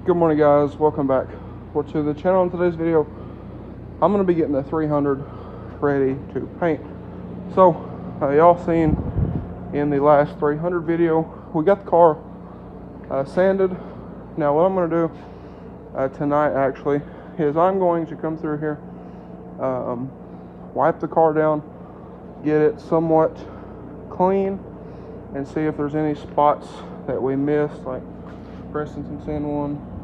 Good morning, guys. Welcome back to the channel. In today's video, I'm going to be getting the 300 ready to paint. So y'all seen in the last 300 video, we got the car sanded. Now what I'm going to do tonight actually is I'm going to come through here, wipe the car down, get it somewhat clean, and see if there's any spots that we missed. Like, for instance, I'm seeing one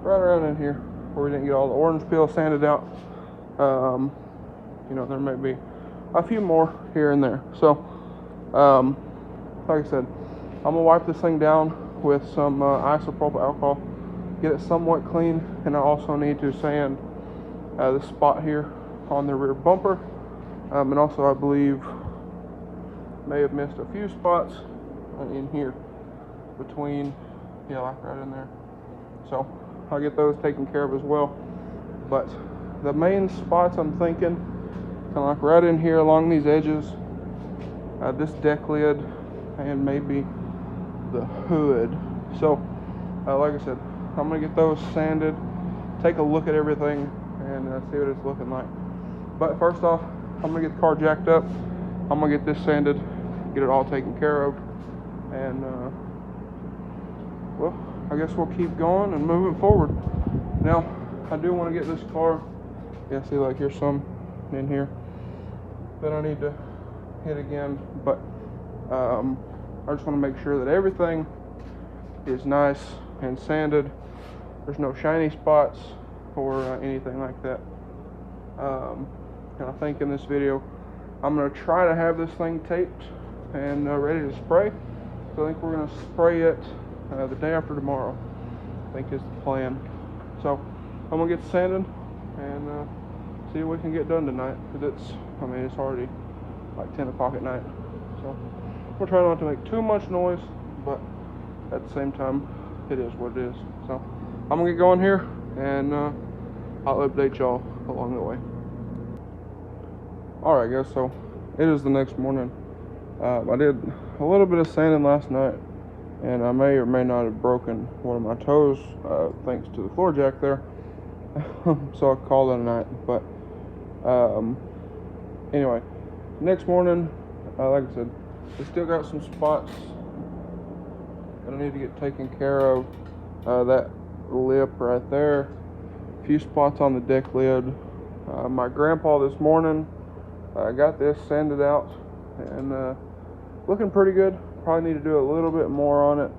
right around in here where we didn't get all the orange peel sanded out. You know, there may be a few more here and there. So, like I said, I'm gonna wipe this thing down with some isopropyl alcohol, get it somewhat clean, and I also need to sand this spot here on the rear bumper, and also I believe may have missed a few spots in here between, like right in there. So I'll get those taken care of as well. But the main spots I'm thinking, kind of like right in here along these edges, this deck lid, and maybe the hood. So like I said, I'm gonna get those sanded, take a look at everything, and see what it's looking like. But first off, I'm gonna get the car jacked up. I'm gonna get this sanded, get it all taken care of, and well, I guess we'll keep going and moving forward. Now, I do want to get this car, see, like here's some in here that I need to hit again, but I just want to make sure that everything is nice and sanded. There's no shiny spots or anything like that. And I think in this video, I'm going to try to have this thing taped and ready to spray. So I think we're going to spray it the day after tomorrow, I think is the plan. So I'm going to get sanded and see what we can get done tonight. Because it's already like 10 o'clock at night. So we'll try not to make too much noise, but at the same time, it is what it is. So I'm going to get going here, and I'll update y'all along the way. Alright guys, so it is the next morning. I did a little bit of sanding last night, and I may or may not have broken one of my toes thanks to the floor jack there. So I called it a night. But anyway, next morning, like I said, we still got some spots that I need to get taken care of. That lip right there, a few spots on the deck lid. My grandpa this morning got this sanded out, and looking pretty good. Probably need to do a little bit more on it.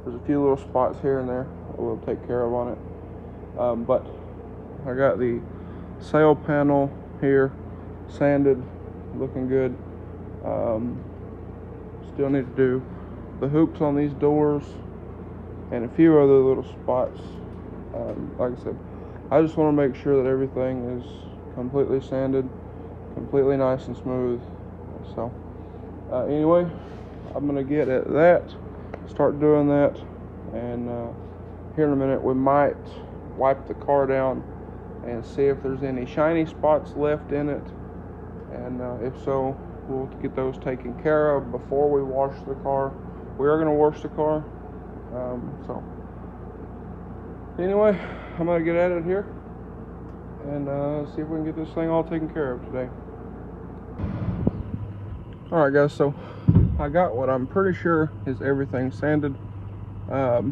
There's a few little spots here and there that we'll take care of on it. But I got the sail panel here sanded, looking good. Still need to do the hoops on these doors and a few other little spots. Like I said, I just want to make sure that everything is completely sanded, completely nice and smooth. So anyway, I'm gonna get at that, start doing that, and here in a minute we might wipe the car down and see if there's any shiny spots left in it, and if so, we'll get those taken care of before we wash the car. We are gonna wash the car. So anyway, I'm gonna get at it here and see if we can get this thing all taken care of today. Alright guys, so I got what I'm pretty sure is everything sanded. Now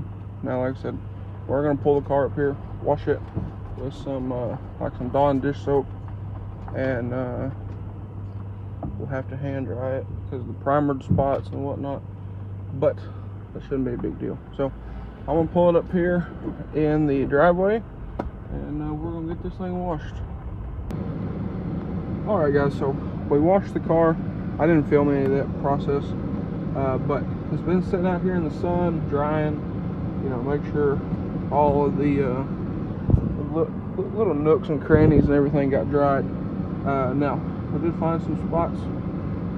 like I said, we're going to pull the car up here, wash it with some like some Dawn dish soap, and we'll have to hand dry it because of the primered spots and whatnot, but that shouldn't be a big deal. So I'm going to pull it up here in the driveway, and we're going to get this thing washed. Alright guys, so we washed the car. I didn't film any of that process, but it's been sitting out here in the sun, drying, you know, make sure all of the little nooks and crannies and everything got dried. Now, I did find some spots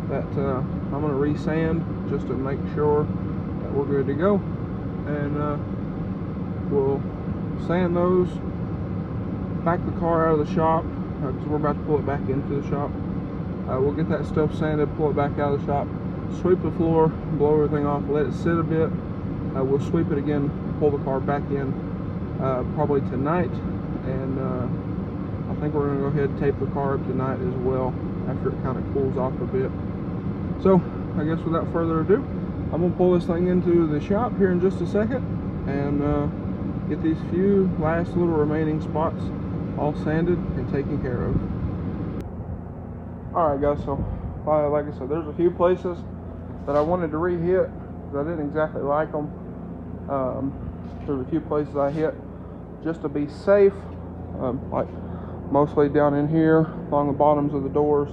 that I'm going to re-sand just to make sure that we're good to go, and we'll sand those, back the car out of the shop, because we're about to pull it back into the shop. We'll get that stuff sanded, pull it back out of the shop, sweep the floor, blow everything off, let it sit a bit, we'll sweep it again, pull the car back in probably tonight, and I think we're going to go ahead and tape the car up tonight as well after it kind of cools off a bit. So I guess without further ado, I'm going to pull this thing into the shop here in just a second and get these few last little remaining spots all sanded and taken care of. Alright guys, so like I said, there's a few places that I wanted to re-hit because I didn't exactly like them. There's a few places I hit just to be safe, like mostly down in here along the bottoms of the doors,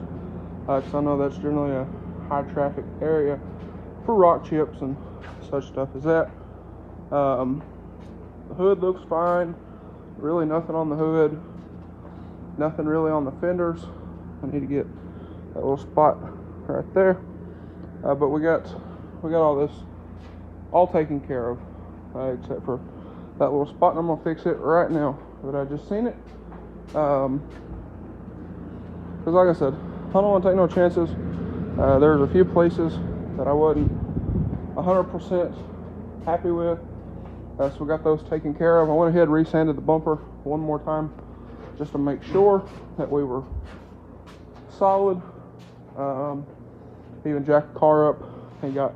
because I know that's generally a high traffic area for rock chips and such stuff as that. The hood looks fine, really nothing on the hood, nothing really on the fenders. I need to get that little spot right there, but we got all this all taken care of, except for that little spot, and I'm gonna fix it right now that I just seen it. Because like I said, I don't want to take no chances. There's a few places that I wasn't 100% happy with, so we got those taken care of. I went ahead and resanded the bumper one more time just to make sure that we were solid. Even jacked the car up and got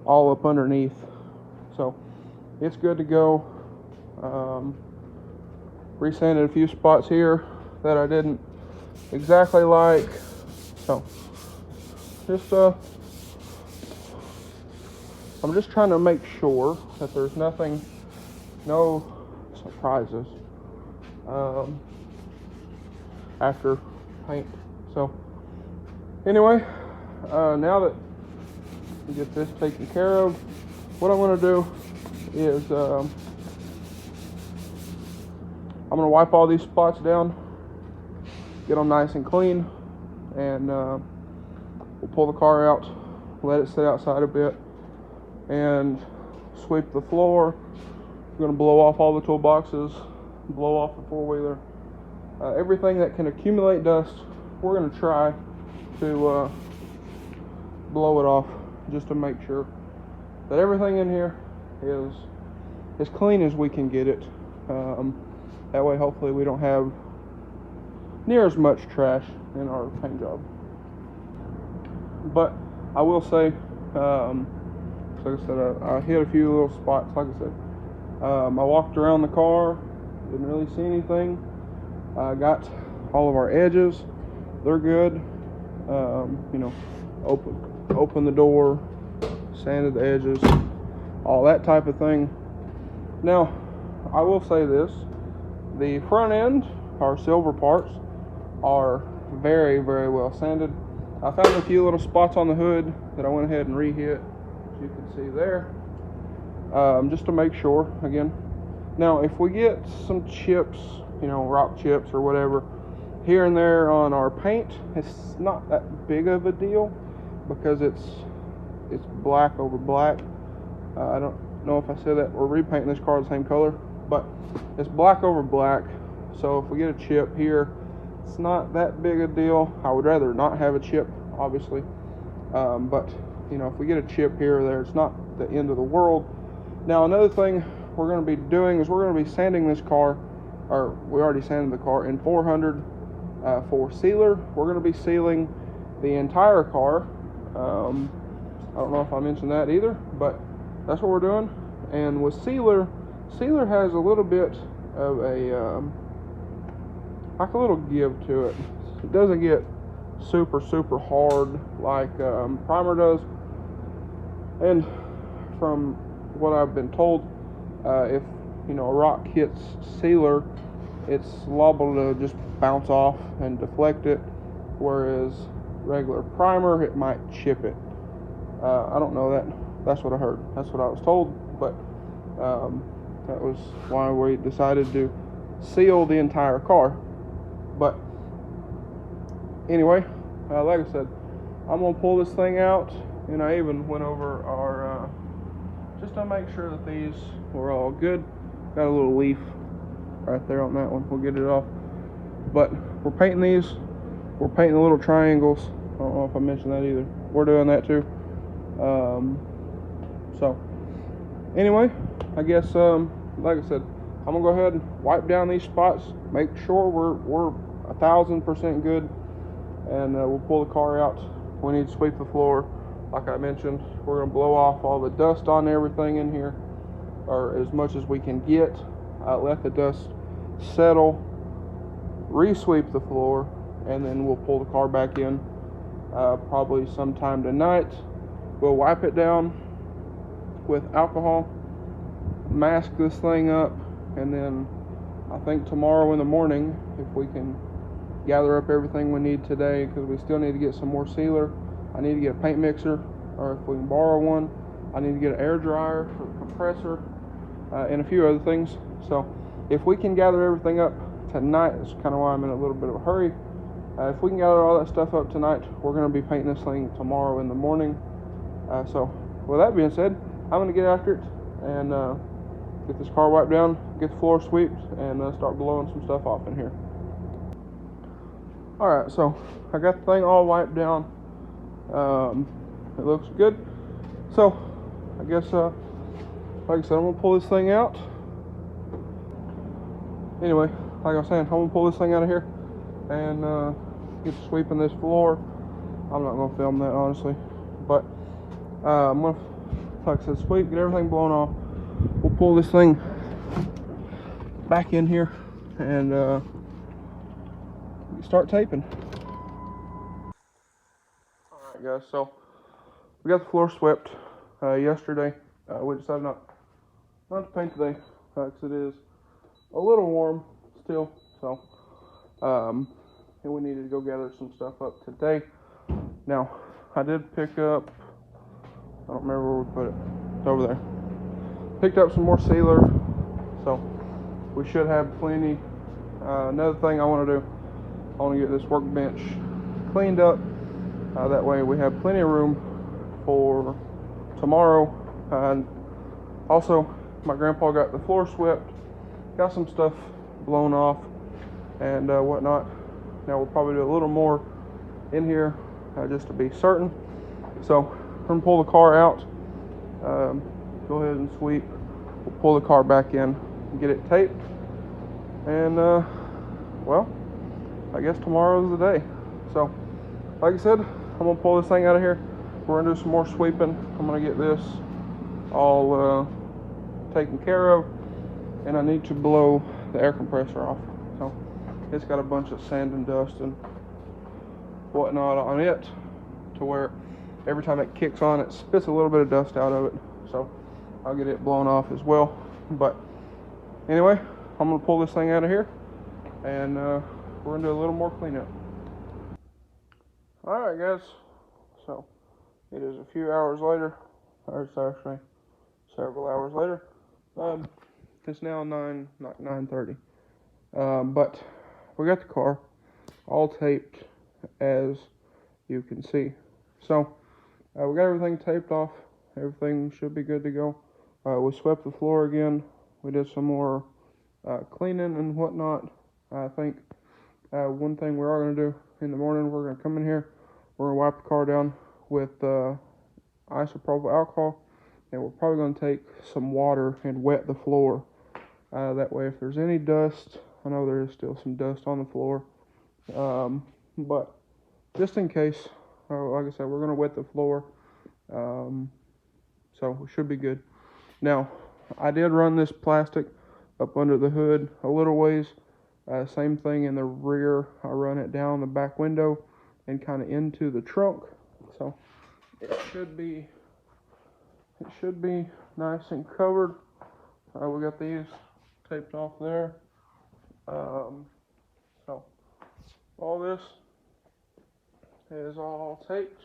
all up underneath, so it's good to go. Resanded a few spots here that I didn't exactly like, so just I'm just trying to make sure that there's no surprises after paint. So anyway, now that we get this taken care of, what I'm going to do is I'm going to wipe all these spots down, get them nice and clean, and we'll pull the car out, let it sit outside a bit, and sweep the floor. We're going to blow off all the toolboxes, blow off the four-wheeler, everything that can accumulate dust. We're going to try to blow it off just to make sure that everything in here is as clean as we can get it. That way hopefully we don't have near as much trash in our paint job. But I will say, like I said, I hit a few little spots. Like I said, I walked around the car, didn't really see anything. I got all of our edges, they're good. Open the door, sanded the edges, all that type of thing. Now, I will say this, the front end, our silver parts, are very, very well sanded. I found a few little spots on the hood that I went ahead and re-hit, as you can see there, just to make sure, again. Now, if we get some chips, rock chips or whatever, here and there on our paint, it's not that big of a deal because it's black over black. I don't know if I said that. We're repainting this car the same color, but it's black over black. So if we get a chip here, it's not that big a deal. I would rather not have a chip, obviously. But if we get a chip here or there, it's not the end of the world. Now, another thing we're going to be doing is we're going to be sanding this car, or we already sanded the car in 400 for sealer. We're going to be sealing the entire car. I don't know if I mentioned that either, but that's what we're doing. And with sealer has a little bit of a like a little give to it. It doesn't get super hard like primer does. And from what I've been told, if a rock hits sealer, it's liable to just bounce off and deflect it, whereas regular primer, it might chip it. I don't know that. That's what I heard. That's what I was told, but that was why we decided to seal the entire car. But anyway, like I said, I'm going to pull this thing out, and I even went over our, just to make sure that these were all good. Got a little leaf right there on that one. We'll get it off. But we're painting these. We're painting the little triangles. I don't know if I mentioned that either. We're doing that too. So anyway, I guess like I said, I'm gonna go ahead and wipe down these spots, make sure we're 1,000% good, and we'll pull the car out. We need to sweep the floor, like I mentioned. We're gonna blow off all the dust on everything in here, or as much as we can get. Let the dust settle, re-sweep the floor, and then we'll pull the car back in probably sometime tonight. We'll wipe it down with alcohol, mask this thing up, and then I think tomorrow in the morning, if we can gather up everything we need today, because we still need to get some more sealer. I need to get a paint mixer, or if we can borrow one, I need to get an air dryer for the compressor, and a few other things. So if we can gather everything up tonight, that's kind of why I'm in a little bit of a hurry. If we can gather all that stuff up tonight, we're going to be painting this thing tomorrow in the morning. So with that being said, I'm going to get after it and get this car wiped down, get the floor swept, and start blowing some stuff off in here. Alright, so I got the thing all wiped down. It looks good. So I guess like I said, I'm going to pull this thing out. Anyway, like I was saying, I'm going to pull this thing out of here and get to sweeping this floor. I'm not going to film that, honestly. But I'm going to, like I said, sweep, get everything blown off. We'll pull this thing back in here and start taping. Alright guys, so we got the floor swept yesterday. We decided not to paint today because it is a little warm still, so and we needed to go gather some stuff up today. Now I did pick up, I don't remember where we put it, it's over there. Picked up some more sealer, so we should have plenty. Another thing I want to do, I want to get this workbench cleaned up, that way we have plenty of room for tomorrow. Also, my grandpa got the floor swept, got some stuff blown off and whatnot. Now we'll probably do a little more in here just to be certain. So we're gonna pull the car out, go ahead and sweep. We'll pull the car back in and get it taped, and well, I guess tomorrow's the day. So like I said, I'm gonna pull this thing out of here. We're gonna do some more sweeping. I'm gonna get this all taken care of, and I need to blow the air compressor off. So it's got a bunch of sand and dust and whatnot on it, to where every time it kicks on, it spits a little bit of dust out of it. So I'll get it blown off as well. But anyway, I'm gonna pull this thing out of here, and we're gonna do a little more cleanup. All right, guys. So it is a few hours later, or it's actually several hours later. It's now 9:30. But we got the car all taped, as you can see. So we got everything taped off. Everything should be good to go. We swept the floor again. We did some more cleaning and whatnot. I think one thing we are going to do in the morning, we're going to come in here, we're going to wipe the car down with isopropyl alcohol, and we're probably going to take some water and wet the floor. That way, if there's any dust, I know there is still some dust on the floor, but just in case, like I said, we're going to wet the floor, so we should be good. Now, I did run this plastic up under the hood a little ways. Same thing in the rear. I run it down the back window and kind of into the trunk, so it should be nice and covered. We got these taped off there. So all this is all taped,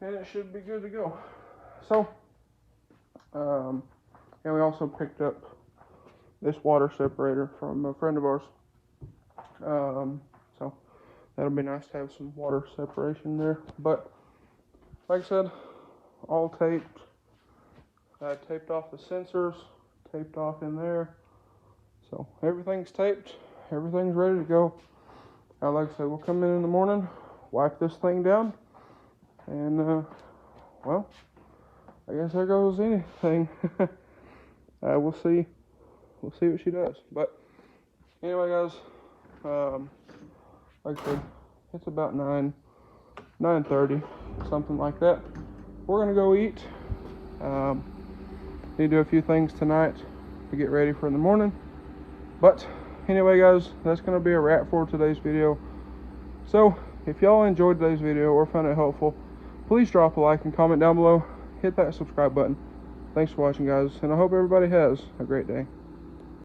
and it should be good to go. So and we also picked up this water separator from a friend of ours. So that'll be nice to have some water separation there. But like I said, all taped. Taped off the sensors, taped off in there. So everything's taped, everything's ready to go. Like I said, we'll come in the morning, wipe this thing down, and well, I guess there goes anything. We'll see. We'll see what she does. But anyway, guys, like I said, it's about 9:30, something like that. We're gonna go eat. Need to do a few things tonight to get ready for in the morning. But anyway, guys, that's gonna be a wrap for today's video. So if y'all enjoyed today's video or found it helpful, please drop a like and comment down below. Hit that subscribe button. Thanks for watching, guys, and I hope everybody has a great day.